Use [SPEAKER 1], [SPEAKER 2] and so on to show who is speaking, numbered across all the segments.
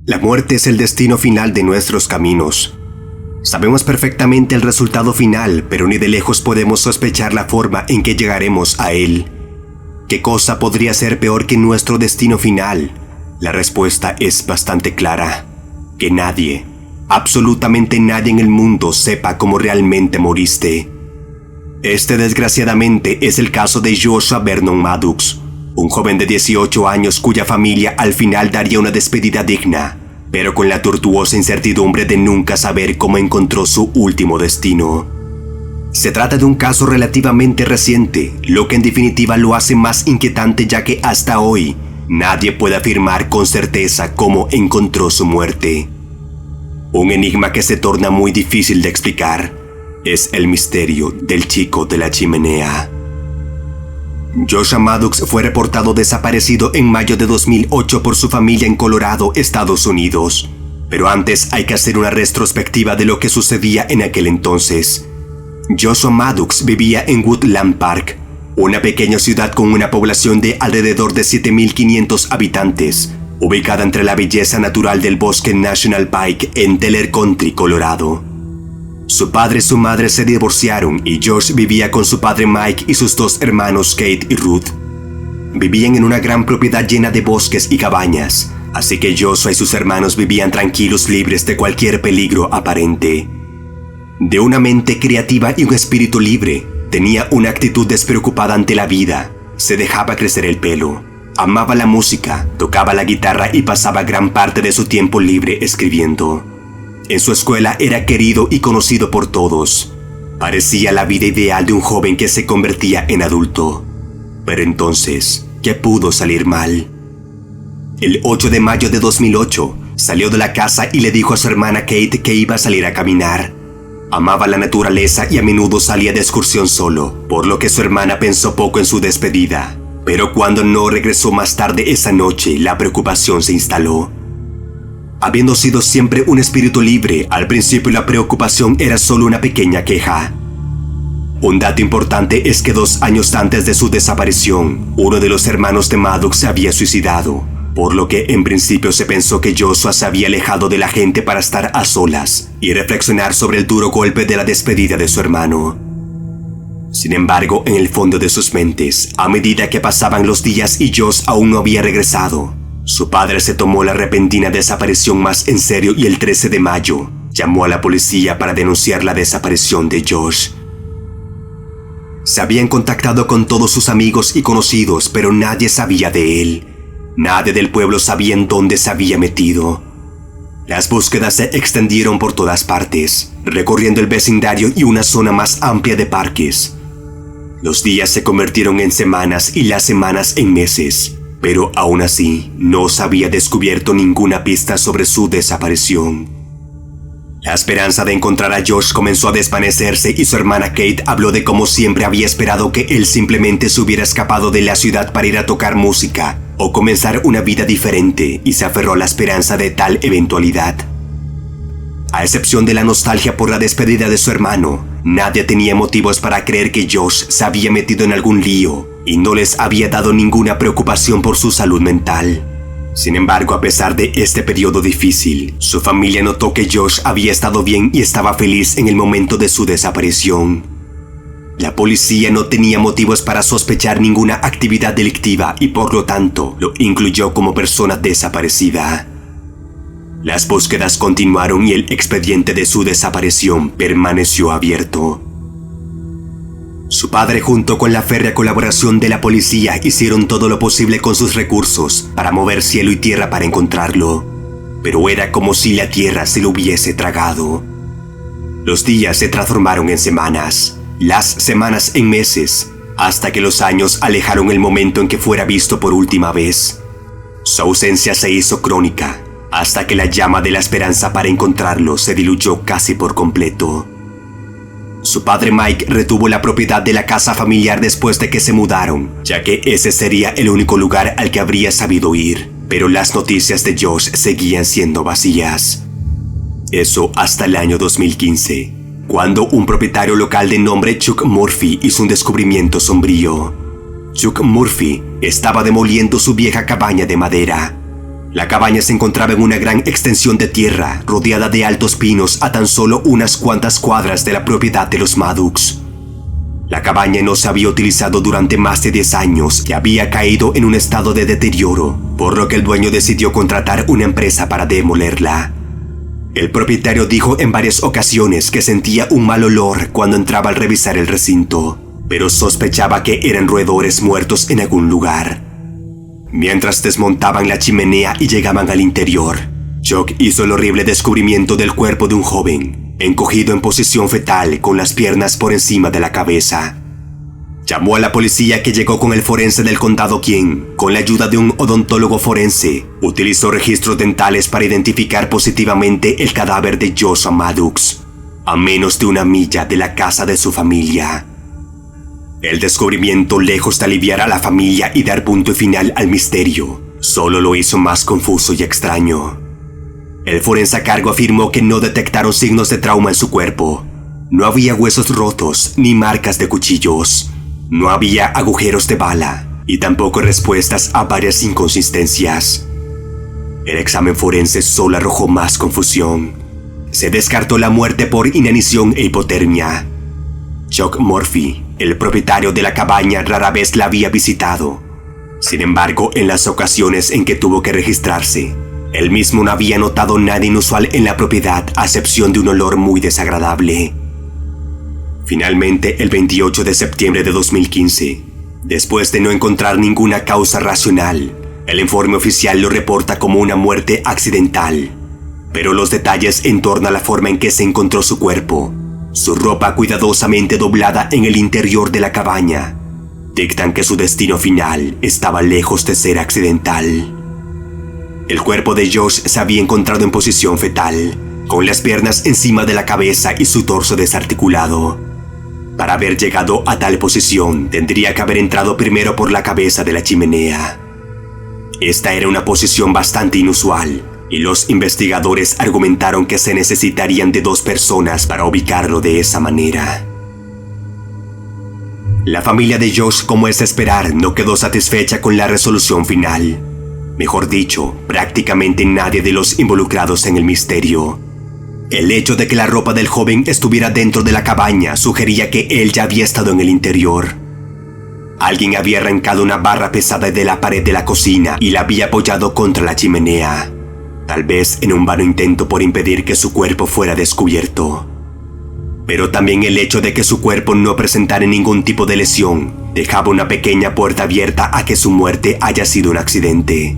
[SPEAKER 1] La muerte es el destino final de nuestros caminos. Sabemos perfectamente el resultado final, pero ni de lejos podemos sospechar la forma en que llegaremos a él. ¿Qué cosa podría ser peor que nuestro destino final? La respuesta es bastante clara. Que nadie, absolutamente nadie en el mundo sepa cómo realmente moriste. Este desgraciadamente es el caso de Joshua Vernon Maddox, un joven de 18 años cuya familia al final daría una despedida digna, pero con la tortuosa incertidumbre de nunca saber cómo encontró su último destino. Se trata de un caso relativamente reciente, lo que en definitiva lo hace más inquietante ya que hasta hoy nadie puede afirmar con certeza cómo encontró su muerte. Un enigma que se torna muy difícil de explicar es el misterio del chico de la chimenea. Joshua Maddox fue reportado desaparecido en mayo de 2008 por su familia en Colorado, Estados Unidos. Pero antes hay que hacer una retrospectiva de lo que sucedía en aquel entonces. Joshua Maddox vivía en Woodland Park, una pequeña ciudad con una población de alrededor de 7.500 habitantes, ubicada entre la belleza natural del Bosque National Pike en Teller Country, Colorado. Su padre y su madre se divorciaron y Josh vivía con su padre Mike y sus dos hermanos Kate y Ruth. Vivían en una gran propiedad llena de bosques y cabañas, así que Joshua y sus hermanos vivían tranquilos, libres de cualquier peligro aparente. De una mente creativa y un espíritu libre, tenía una actitud despreocupada ante la vida, se dejaba crecer el pelo, amaba la música, tocaba la guitarra y pasaba gran parte de su tiempo libre escribiendo. En su escuela era querido y conocido por todos. Parecía la vida ideal de un joven que se convertía en adulto. Pero entonces, ¿qué pudo salir mal? El 8 de mayo de 2008, salió de la casa y le dijo a su hermana Kate que iba a salir a caminar. Amaba la naturaleza y a menudo salía de excursión solo, por lo que su hermana pensó poco en su despedida. Pero cuando no regresó más tarde esa noche, la preocupación se instaló. Habiendo sido siempre un espíritu libre, al principio la preocupación era solo una pequeña queja. Un dato importante es que 2 años antes de su desaparición, uno de los hermanos de Maddox se había suicidado, por lo que en principio se pensó que Joshua se había alejado de la gente para estar a solas y reflexionar sobre el duro golpe de la despedida de su hermano. Sin embargo, en el fondo de sus mentes, a medida que pasaban los días y Josh aún no había regresado, su padre se tomó la repentina desaparición más en serio y el 13 de mayo llamó a la policía para denunciar la desaparición de Josh. Se habían contactado con todos sus amigos y conocidos, pero nadie sabía de él. Nadie del pueblo sabía en dónde se había metido. Las búsquedas se extendieron por todas partes, recorriendo el vecindario y una zona más amplia de parques. Los días se convirtieron en semanas y las semanas en meses. Pero aún así, no se había descubierto ninguna pista sobre su desaparición. La esperanza de encontrar a Josh comenzó a desvanecerse y su hermana Kate habló de cómo siempre había esperado que él simplemente se hubiera escapado de la ciudad para ir a tocar música o comenzar una vida diferente, y se aferró a la esperanza de tal eventualidad. A excepción de la nostalgia por la despedida de su hermano, nadie tenía motivos para creer que Josh se había metido en algún lío y no les había dado ninguna preocupación por su salud mental. Sin embargo, a pesar de este periodo difícil, su familia notó que Josh había estado bien y estaba feliz en el momento de su desaparición. La policía no tenía motivos para sospechar ninguna actividad delictiva y por lo tanto lo incluyó como persona desaparecida. Las búsquedas continuaron y el expediente de su desaparición permaneció abierto. Su padre, junto con la férrea colaboración de la policía, hicieron todo lo posible con sus recursos para mover cielo y tierra para encontrarlo, pero era como si la tierra se lo hubiese tragado. Los días se transformaron en semanas, las semanas en meses, hasta que los años alejaron el momento en que fuera visto por última vez. Su ausencia se hizo crónica, hasta que la llama de la esperanza para encontrarlo se diluyó casi por completo. Su padre Mike retuvo la propiedad de la casa familiar después de que se mudaron, ya que ese sería el único lugar al que habría sabido ir, pero las noticias de Josh seguían siendo vacías. Eso hasta el año 2015, cuando un propietario local de nombre Chuck Murphy hizo un descubrimiento sombrío. Chuck Murphy estaba demoliendo su vieja cabaña de madera. La cabaña se encontraba en una gran extensión de tierra, rodeada de altos pinos a tan solo unas cuantas cuadras de la propiedad de los Maddox. La cabaña no se había utilizado durante más de 10 años y había caído en un estado de deterioro, por lo que el dueño decidió contratar una empresa para demolerla. El propietario dijo en varias ocasiones que sentía un mal olor cuando entraba al revisar el recinto, pero sospechaba que eran roedores muertos en algún lugar. Mientras desmontaban la chimenea y llegaban al interior, Chuck hizo el horrible descubrimiento del cuerpo de un joven, encogido en posición fetal con las piernas por encima de la cabeza. Llamó a la policía, que llegó con el forense del condado, quien, con la ayuda de un odontólogo forense, utilizó registros dentales para identificar positivamente el cadáver de Joshua Maddox, a menos de 1 milla de la casa de su familia. El descubrimiento, lejos de aliviar a la familia y dar punto final al misterio, solo lo hizo más confuso y extraño. El forense a cargo afirmó que no detectaron signos de trauma en su cuerpo. No había huesos rotos ni marcas de cuchillos. No había agujeros de bala y tampoco respuestas a varias inconsistencias. El examen forense solo arrojó más confusión. Se descartó la muerte por inanición e hipotermia. Chuck Murphy, el propietario de la cabaña, rara vez la había visitado. Sin embargo, en las ocasiones en que tuvo que registrarse, él mismo no había notado nada inusual en la propiedad, a excepción de un olor muy desagradable. Finalmente, el 28 de septiembre de 2015, después de no encontrar ninguna causa racional, el informe oficial lo reporta como una muerte accidental. Pero los detalles en torno a la forma en que se encontró su cuerpo, su ropa cuidadosamente doblada en el interior de la cabaña, dictan que su destino final estaba lejos de ser accidental. El cuerpo de Josh se había encontrado en posición fetal, con las piernas encima de la cabeza y su torso desarticulado. Para haber llegado a tal posición, tendría que haber entrado primero por la cabeza de la chimenea. Esta era una posición bastante inusual, y los investigadores argumentaron que se necesitarían de 2 personas para ubicarlo de esa manera. La familia de Josh, como es de esperar, no quedó satisfecha con la resolución final. Mejor dicho, prácticamente nadie de los involucrados en el misterio. El hecho de que la ropa del joven estuviera dentro de la cabaña sugería que él ya había estado en el interior. Alguien había arrancado una barra pesada de la pared de la cocina y la había apoyado contra la chimenea, tal vez en un vano intento por impedir que su cuerpo fuera descubierto. Pero también el hecho de que su cuerpo no presentara ningún tipo de lesión dejaba una pequeña puerta abierta a que su muerte haya sido un accidente.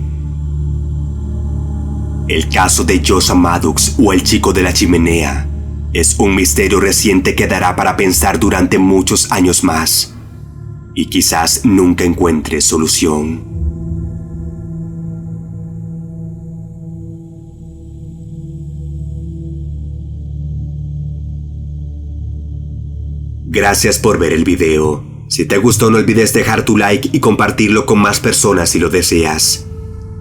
[SPEAKER 1] El caso de Joshua Maddox, o el chico de la chimenea, es un misterio reciente que dará para pensar durante muchos años más, y quizás nunca encuentre solución. Gracias por ver el video. Si te gustó, no olvides dejar tu like y compartirlo con más personas si lo deseas.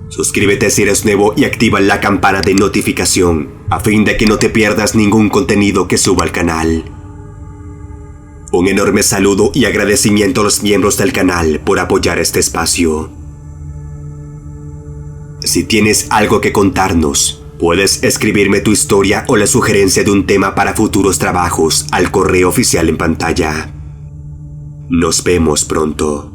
[SPEAKER 1] Suscríbete si eres nuevo y activa la campana de notificación a fin de que no te pierdas ningún contenido que suba al canal. Un enorme saludo y agradecimiento a los miembros del canal por apoyar este espacio. Si tienes algo que contarnos, puedes escribirme tu historia o la sugerencia de un tema para futuros trabajos al correo oficial en pantalla. Nos vemos pronto.